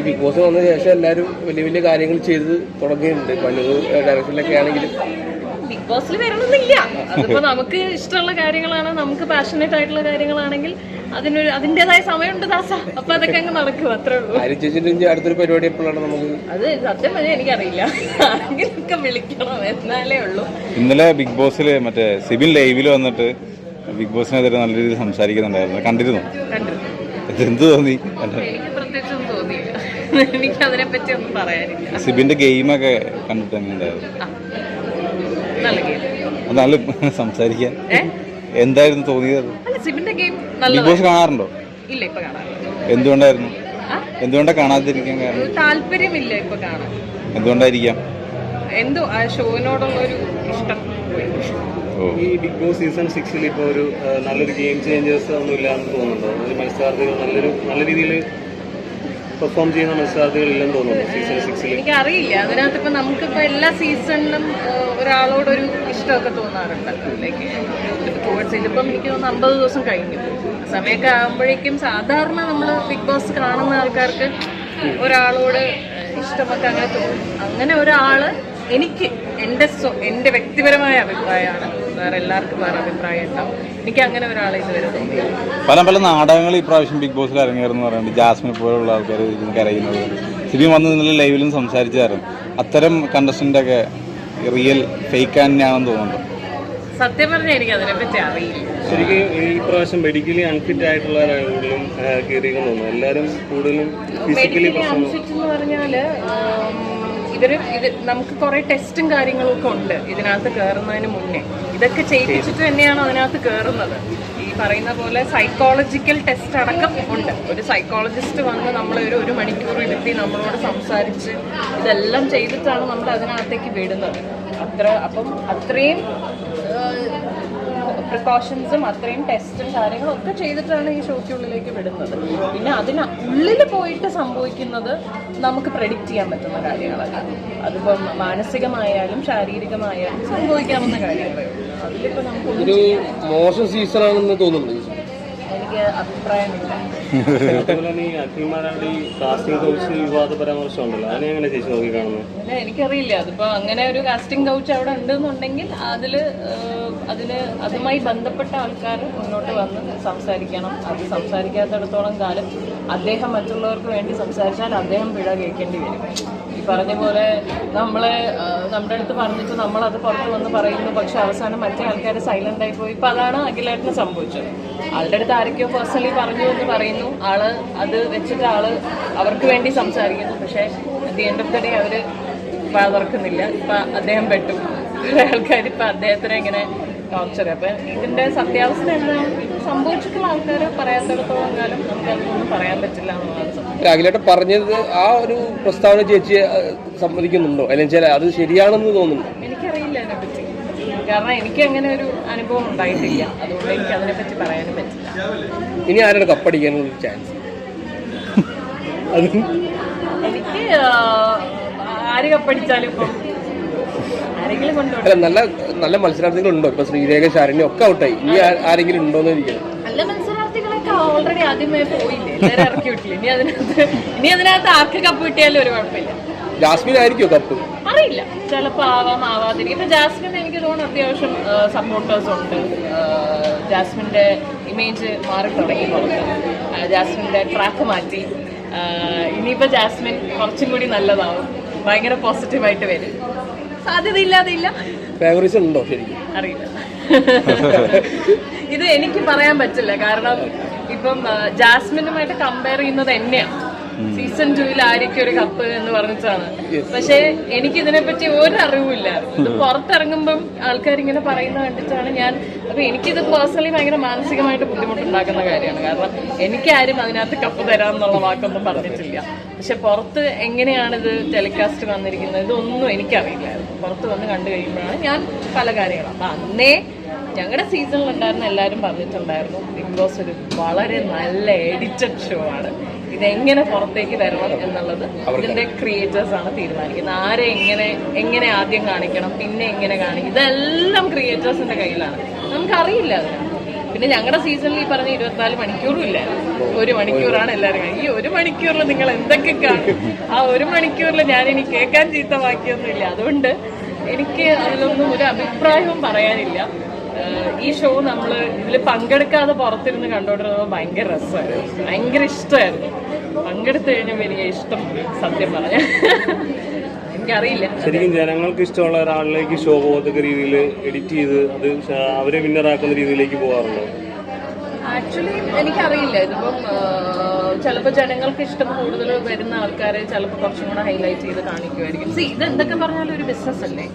Big boss വന്ന ശേഷം എല്ലാവരും വലിയ വലിയ കാര്യങ്ങൾ ചെയ്ത് തുടങ്ങിയിട്ടുണ്ട്. പലരും ഡയറക്ഷനിലൊക്കെ ആണെങ്കിലും ബിഗ് ബോസിൽ വരണമെന്നില്ല. അതിപ്പോ നമുക്ക് ഇഷ്ടമുള്ള കാര്യങ്ങളാണ്, നമുക്ക് പാഷനേറ്റ് ആയിട്ടുള്ള കാര്യങ്ങളാണെങ്കിൽ അതിൻ്റെതായ സമയമുണ്ട് ദാസ. അപ്പൊ അതൊക്കെ അങ്ങ് നടക്കും, അത്രേ ഉള്ളൂ. അടുത്തൊരു പരിപാടി എപ്പോഴാണ് നമുക്ക് അത് സത്യം പറഞ്ഞാൽ എനിക്കറിയില്ല. ആരെങ്കിലൊക്കെ വിളിക്കണം, എന്നാലേ ഉള്ളൂ. ഇന്നലെ ബിഗ് ബോസിൽ മറ്റേ സിബിൻ ലൈവിൽ വന്നിട്ട് ബിഗ് ബോസിനെതിരെ നല്ല രീതിയിൽ സംസാരിക്കുന്നുണ്ടായിരുന്നു. കണ്ടിരുന്നു? എന്ത് തോന്നി? എനിക്ക് പ്രത്യേകിച്ചൊന്നും തോന്നിയില്ല. എനിക്ക് അതിനെ പറ്റി ഒന്നും പറയാനില്ല. സിബിന്റെ ഗെയിമൊക്കെ കണ്ടിട്ട് എങ്ങനെയുണ്ടായിരുന്നു? നല്ല ഗെയിം. നല്ല സംസാരിക്കാൻ എന്തായിരുന്നു തോന്നിയത്? സിബിന്റെ ഗെയിം ബിഗ് ബോസ് കാണാറുണ്ടോ? ഇല്ല, ഇപ്പൊ കാണാറില്ല. എന്തുകൊണ്ടായിരുന്നു? എന്തുകൊണ്ടാണ് കാണാതിരിക്കാൻ കാരണം? താല്പര്യമില്ല ഇപ്പൊ കാണാൻ. എന്തുകൊണ്ടായിരിക്കാം? എന്തോ ആ ഷോനോടുള്ള ഒരു ഇഷ്ടം. ഈ ബിഗ് ബോസ് സീസൺ 6 ഇപ്പോൾ ഒരു നല്ലൊരു ഗെയിം ചേഞ്ചേഴ്സ് ഒന്നും ഇല്ലാന്ന് തോന്നുന്നുണ്ടോ? ഒരു മത്സരാർത്ഥികൾ നല്ല രീതിയിൽ പെർഫോം ചെയ്യുന്ന മത്സരാർത്ഥികൾ ഇല്ലെന്ന് തോന്നുന്നു സീസൺ 6. എനിക്കറിയില്ല. അതിനകത്ത് ഇപ്പൊ നമുക്കിപ്പോ എല്ലാ സീസണിലും ഒരാളോടൊരു ഇഷ്ടമൊക്കെ തോന്നാറുണ്ടല്ലോ. ലൈക്ക് ടുവേർഡ്സ് ഇതിപ്പം എനിക്ക് തോന്നുന്നു 50 ദിവസം കഴിഞ്ഞു. സമയമൊക്കെ ആകുമ്പോഴേക്കും സാധാരണ നമ്മൾ ബിഗ് ബോസ് കാണുന്ന ആൾക്കാർക്ക് ഒരാളോട് ഇഷ്ടമൊക്കെ അങ്ങനെ തോന്നും. അങ്ങനെ ഒരാള് എനിക്ക് എൻ്റെ വ്യക്തിപരമായ അഭിപ്രായമാണ്. വേറെ എല്ലാവർക്കും വേറെ അഭിപ്രായം ഉണ്ടാവും. എനിക്ക് അങ്ങനെ ഒരാളെ ഇതുവരെ തോന്നിയില്ല. പല നാടകങ്ങൾ ഈ പ്രാവശ്യം ബിഗ് ബോസിൽ ഇറങ്ങിയായിരുന്നു പറയുന്നത്. ജാസ്മിനെ പോലുള്ള ആൾക്കാർ കരയുന്നത്. സിബി വന്ന് ഇന്നലെ ലൈവിലും സംസാരിച്ചായിരുന്നു. അത്തരം കണ്ടസ്റ്റന്റ് ഒക്കെ റിയൽ ഫേക്ക് തന്നെയാണെന്ന് തോന്നുന്നുണ്ട്. സത്യം പറഞ്ഞാൽ എനിക്ക് അതിനെപ്പറ്റി അറിയില്ല. ശരിക്കും ഈ പ്രാവശ്യം മെഡിക്കലി അൺഫിറ്റ് ആയിട്ടുള്ളവരാണ് കൂടുതലും കയറിയെന്ന് തോന്നുന്നു. എല്ലാവരും കൂടുതലും ഫിസിക്കലി അൺഫിറ്റ് എന്ന് പറഞ്ഞാല് ഇത് നമുക്ക് കുറെ ടെസ്റ്റും കാര്യങ്ങളും ഒക്കെ ഉണ്ട് ഇതിനകത്ത് കയറുന്നതിന് മുന്നേ. ഇതൊക്കെ ചെയ്യിപ്പിച്ചിട്ട് തന്നെയാണ് അതിനകത്ത് കയറുന്നത്. ഈ പറയുന്ന പോലെ സൈക്കോളജിക്കൽ ടെസ്റ്റ് അടക്കം ഉണ്ട്. ഒരു സൈക്കോളജിസ്റ്റ് വന്ന് നമ്മളെ ഒരു മണിക്കൂർ ഇരുത്തി നമ്മളോട് സംസാരിച്ച് ഇതെല്ലാം ചെയ്തിട്ടാണ് നമ്മൾ അതിനകത്തേക്ക് വിടുന്നത്. അപ്പം അത്രയും പ്രിക്കോഷൻസും അത്രയും ടെസ്റ്റും കാര്യങ്ങളും ഒക്കെ ചെയ്തിട്ടാണ് ഈ ഷോയ്ക്കുള്ളിലേക്ക് വിടുന്നത്. പിന്നെ അതിനുള്ളിൽ പോയിട്ട് സംഭവിക്കുന്നത് നമുക്ക് പ്രെഡിക്റ്റ് ചെയ്യാൻ പറ്റുന്ന കാര്യങ്ങളല്ല. അതിപ്പം മാനസികമായാലും ശാരീരികമായാലും സംഭവിക്കാവുന്ന കാര്യങ്ങളേ ഉള്ളൂ. അതിലിപ്പോ നമുക്കൊരു മോശം സീസണാണെന്ന് തോന്നുന്നു. എനിക്ക് അഭിപ്രായമില്ല. അഖിൽമാരാണ്ട് ഈ കാസ്റ്റിംഗ് കൗച്ച് വിവാദ പരാമർശം ഉണ്ടല്ലോ, അതിനെ എങ്ങനെ ചേച്ചി നോക്കി കാണുന്നത്? എനിക്കറിയില്ല. അതിപ്പോ അങ്ങനെ ഒരു കാസ്റ്റിംഗ് കൗച്ച് അവിടെ ഉണ്ടെന്നുണ്ടെങ്കിൽ അതുമായി ബന്ധപ്പെട്ട ആൾക്കാർ മുന്നോട്ട് വന്ന് സംസാരിക്കണം. അത് സംസാരിക്കാത്തിടത്തോളം കാലം അദ്ദേഹം മറ്റുള്ളവർക്ക് വേണ്ടി സംസാരിച്ചാൽ അദ്ദേഹം പിഴ കേൾക്കേണ്ടി വരും. ഈ പറഞ്ഞ പോലെ നമ്മുടെ അടുത്ത് പറഞ്ഞിട്ട് നമ്മളത് പുറത്ത് വന്ന് പറയുന്നു, പക്ഷെ അവസാനം മറ്റേ ആൾക്കാർ സൈലന്റ് ആയി പോയി. ഇപ്പൊ അതാണ് അഖിലേട്ടന് സംഭവിച്ചത്. ആളുടെ അടുത്ത് ആരൊക്കെയോ പേഴ്സണലി പറഞ്ഞു എന്ന് പറയുന്നു. ആള് അത് വെച്ചിട്ട് അവർക്ക് വേണ്ടി സംസാരിക്കുന്നു. പക്ഷെ at the end of the day അവര് തുറക്കുന്നില്ല. ഇപ്പൊ അദ്ദേഹം പെട്ടു. കുറെ ആൾക്കാർ ഇപ്പൊ അദ്ദേഹത്തിനെ ഇങ്ങനെ ടോർച്ചർ. അപ്പൊ ഇതിന്റെ സത്യാവസ്ഥ എന്താണ്? സംഭവിച്ചിട്ടുള്ള ആൾക്കാർ പറയാത്തിടത്തോളം കാലം നമുക്കതൊന്നും പറയാൻ പറ്റില്ല എന്നുള്ളത്. അഖിലേട്ടൻ പറഞ്ഞത് ആ ഒരു പ്രസ്താവന ചേച്ചിയെ സമ്മതിക്കുന്നുണ്ടോ? അല്ലെങ്കിൽ അത് ശരിയാണെന്ന് തോന്നുന്നു? എനിക്കറിയില്ല അതിനെപ്പറ്റി. കാരണം എനിക്ക് അങ്ങനെ ഒരു അനുഭവം ഉണ്ടായിട്ടില്ല. അതുകൊണ്ട് എനിക്ക് അതിനെപ്പറ്റി പറയാനും പറ്റില്ല. ഇനി ആരാണ് കപ്പടിക്കാനുള്ള ചാൻസ്? എനിക്ക് ആര് കപ്പടിച്ചാലും ഇപ്പം ആരെങ്കിലും കൊണ്ടുപോകും. അല്ല, നല്ല മത്സരാർത്ഥികളുണ്ടോ? ഇപ്പൊ ശ്രീരേഖ, ശാരണ്യ ഒക്കെ ഔട്ടായി. ഇനി ആരെങ്കിലും ഉണ്ടോന്ന് ഇരിക്കണം. നല്ല മത്സരാർത്ഥികളൊക്കെ ഓൾറെഡി ആദ്യമേ പോയില്ലേ, എല്ലാവരും ഇറക്കി വിട്ടില്ല. ഇനി അതിനകത്ത് ആർക്ക് കപ്പ് കിട്ടിയാലും ഒരു കുഴപ്പമില്ല. ജാസ്മിൻ ആയിരിക്കോ കപ്പ്? അറിയില്ല, ചിലപ്പോ ആവാതിരിക്കും. ഇപ്പൊ ജാസ്മിൻ എനിക്ക് തോന്നുന്നു അത്യാവശ്യം സപ്പോർട്ടേഴ്സ് ഉണ്ട്. ജാസ്മിന്റെ ഇമേജ് മാറി തുടങ്ങി പുറത്ത്. ജാസ്മിന്റെ ട്രാക്ക് മാറ്റി. ഇനിയിപ്പോ ജാസ്മിൻ കുറച്ചും കൂടി നല്ലതാവും. ഭയങ്കര പോസിറ്റീവായിട്ട് വരും. സാധ്യതയില്ലാതെയില്ല. ഫേവറിസം ഉണ്ടോ ശരിക്കും? അറിയില്ല. ഇത് എനിക്ക് പറയാൻ പറ്റില്ല. കാരണം ഇപ്പം ജാസ്മിനുമായിട്ട് കമ്പയർ ചെയ്യുന്നത് എന്നെയാണ്. സീസൺ 2 ആയിരിക്കും ഒരു കപ്പ് എന്ന് പറഞ്ഞിട്ടാണ്. പക്ഷെ എനിക്ക് ഇതിനെപ്പറ്റി ഒരു അറിവില്ല. ഇത് പുറത്തിറങ്ങുമ്പം ആൾക്കാരിങ്ങനെ പറയുന്ന കണ്ടിട്ടാണ് ഞാൻ. അപ്പൊ എനിക്കിത് പേഴ്സണലി ഭയങ്കര മാനസികമായിട്ട് ബുദ്ധിമുട്ടുണ്ടാക്കുന്ന കാര്യമാണ്. കാരണം എനിക്കാരും അതിനകത്ത് കപ്പ് തരാമെന്നുള്ള വാക്കൊന്നും പറഞ്ഞിട്ടില്ല. പക്ഷെ പുറത്ത് എങ്ങനെയാണിത് ടെലികാസ്റ്റ് വന്നിരിക്കുന്നത് ഇതൊന്നും എനിക്കറിയില്ലായിരുന്നു. പുറത്ത് വന്ന് കണ്ടു കഴിയുമ്പോഴാണ് ഞാൻ പല കാര്യങ്ങളും. അപ്പൊ അന്നേ ഞങ്ങളുടെ സീസണിലുണ്ടായിരുന്ന എല്ലാവരും പറഞ്ഞിട്ടുണ്ടായിരുന്നു ബിഗ് ബോസ് ഒരു വളരെ നല്ല എഡിറ്റഡ് ഷോ ആണ്. ഇതെങ്ങനെ പുറത്തേക്ക് വരണം എന്നുള്ളത് ഇതിന്റെ ക്രിയേറ്റേഴ്സ് ആണ് തീരുമാനിക്കുന്നത്. ആരെ എങ്ങനെ ആദ്യം കാണിക്കണം, പിന്നെ എങ്ങനെ കാണിക്കണം, ഇതെല്ലാം ക്രിയേറ്റേഴ്സിന്റെ കയ്യിലാണ്. നമുക്കറിയില്ല അതിന്. പിന്നെ പിന്നെ ഞങ്ങളുടെ സീസണിൽ ഈ പറഞ്ഞ 24 മണിക്കൂറും ഇല്ല, 1 മണിക്കൂറാണ് എല്ലാവരും. ഈ 1 മണിക്കൂറിൽ നിങ്ങൾ എന്തൊക്കെ കാണും? ആ 1 മണിക്കൂറിൽ ഞാനിനി കേൾക്കാൻ ചീത്ത ബാക്കിയൊന്നുമില്ല. അതുകൊണ്ട് എനിക്ക് അതിലൊന്നും ഒരു അഭിപ്രായവും പറയാനില്ല. ഈ ഷോ നമ്മൾ ഇതിൽ പങ്കെടുക്കാതെ പുറത്തിരുന്ന് കണ്ടോണ്ടിരുന്നത് ഭയങ്കര രസമായിരുന്നു, ഭയങ്കര ഇഷ്ടമായിരുന്നു. പങ്കെടുത്തു കഴിഞ്ഞപ്പോൾ എനിക്ക് ഇഷ്ടം, സത്യം പറഞ്ഞ എനിക്കറിയില്ല. ശരിക്കും ജനങ്ങൾക്ക് ഇഷ്ടമുള്ള ഒരാളിലേക്ക് ഷോ പോകത്തക്ക രീതിയിൽ എഡിറ്റ് ചെയ്ത് അത് അവരെ വിന്നറാക്കുന്ന രീതിയിലേക്ക് പോകാറുണ്ടോ? ആക്ച്വലി എനിക്കറിയില്ല. ഇതിപ്പം ചിലപ്പോൾ ജനങ്ങൾക്ക് ഇഷ്ടം കൂടുതൽ വരുന്ന ആൾക്കാരെ ചിലപ്പോൾ കുറച്ചും കൂടെ ഹൈലൈറ്റ് ചെയ്ത് കാണിക്കുമായിരിക്കും. ഇത് എന്തൊക്കെ പറഞ്ഞാലും ഒരു ബിസിനസ് അല്ലേ,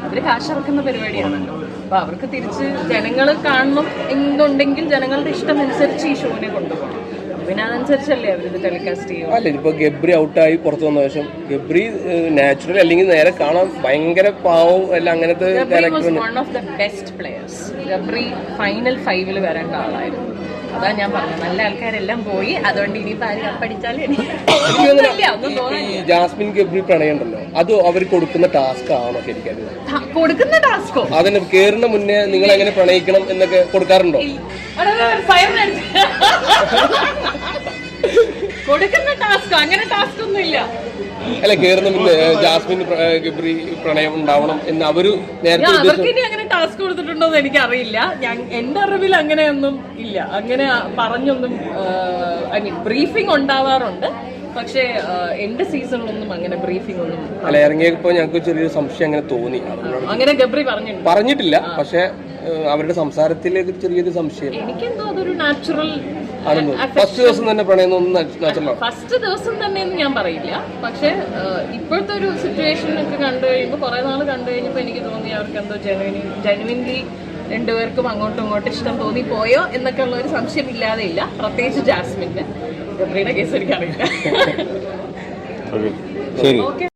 അവർ കാശിറക്കുന്ന പരിപാടിയാണല്ലോ. അപ്പൊ അവർക്ക് തിരിച്ച് ജനങ്ങൾ കാണണം എന്നുണ്ടെങ്കിൽ ജനങ്ങളുടെ ഇഷ്ടം അനുസരിച്ച് ഈ ഷോനെ കൊണ്ടുപോകണം. പിന്നെ അതനുസരിച്ചല്ലേ അവരിത് ടെലികാസ്റ്റ് ചെയ്യും. അല്ല, ഇതിപ്പോ ഗബ്രി ഔട്ടായി പുറത്തു വന്ന ശേഷം ഗബ്രി നാച്ചുറൽ അല്ലെങ്കിൽ നേരെ കാണാൻ ഭയങ്കര പാവവും അല്ല അങ്ങനത്തെ one of the best players. Gabri final 5 വരേണ്ട ആളായിരുന്നു. അതാ ഞാൻ പറഞ്ഞു, നല്ല ആൾക്കാരെല്ലാം പോയി. അതുകൊണ്ട് ഇനിയിപ്പോ ആരും അപ്പടിച്ചാലും ജാസ്മിൻ ഗബ്രി പ്രണയമുണ്ടല്ലോ, അത് അവർ കൊടുക്കുന്ന ടാസ്ക് ആണോ ശരിക്കും? കൊടുക്കുന്ന ടാസ്കോ? അതിന് കേറുന്ന മുന്നേ നിങ്ങൾ എങ്ങനെ പ്രണയിക്കണം എന്നൊക്കെ കൊടുക്കാറുണ്ടോ? കൊടുക്കുന്ന ടാസ്കോ? അങ്ങനെ ടാസ്ക് ഒന്നും ഇല്ല. അല്ല, കേറുന്ന മുന്നേ ജാസ്മിൻ ഗബ്രി പ്രണയം ഉണ്ടാവണം എന്ന് അവര് നേരത്തെ അവർക്ക് ഇനി അങ്ങനെ ടാസ്ക് കൊടുത്തിട്ടുണ്ടോ എന്ന് എനിക്കറിയില്ല. എന്റെ അറിവിൽ അങ്ങനെയൊന്നും ഇല്ല. അങ്ങനെ പറഞ്ഞൊന്നും ഐ മീൻ ബ്രീഫിംഗ് ഉണ്ടാവാറുണ്ട്, പക്ഷേ എന്റെ സീസണിലൊന്നും അങ്ങനെ ബ്രീഫിംഗ് ഒന്നും അല്ല. ഇറങ്ങിയപ്പോ ഞങ്ങൾക്ക് ചെറിയൊരു സംശയം അങ്ങനെ തോന്നി. അങ്ങനെ ഗബ്രി പറഞ്ഞിട്ടില്ല, പക്ഷെ അവരുടെ സംസാരത്തിലേക്ക് ചെറിയൊരു സംശയം. എനിക്കെന്തോ അതൊരു നാച്ചുറൽ. ഫസ്റ്റ് ദിവസം തന്നെ പ്രണയം നാച്ചുറൽ. ഫസ്റ്റ് ദിവസം തന്നെ ഞാൻ പറയില്ല, പക്ഷെ ഇപ്പോഴത്തെ ഒരു സിറ്റുവേഷൻ ഒക്കെ കണ്ടു കഴിയുമ്പോൾ കുറെ നാൾ കണ്ടു കഴിഞ്ഞപ്പോൾ എനിക്ക് തോന്നി അവർക്ക് എന്തോ ജെനുവിൻലി രണ്ടുപേർക്കും അങ്ങോട്ടും ഇങ്ങോട്ടും ഇഷ്ടം തോന്നിപ്പോയോ എന്നൊക്കെ ഉള്ള ഒരു സംശയം ഇല്ലാതെ ഇല്ല. പ്രത്യേകിച്ച് ജാസ്മിന്റെ. ഗബ്രിയുടെ കേസ് എനിക്കറിയില്ല. ശരി.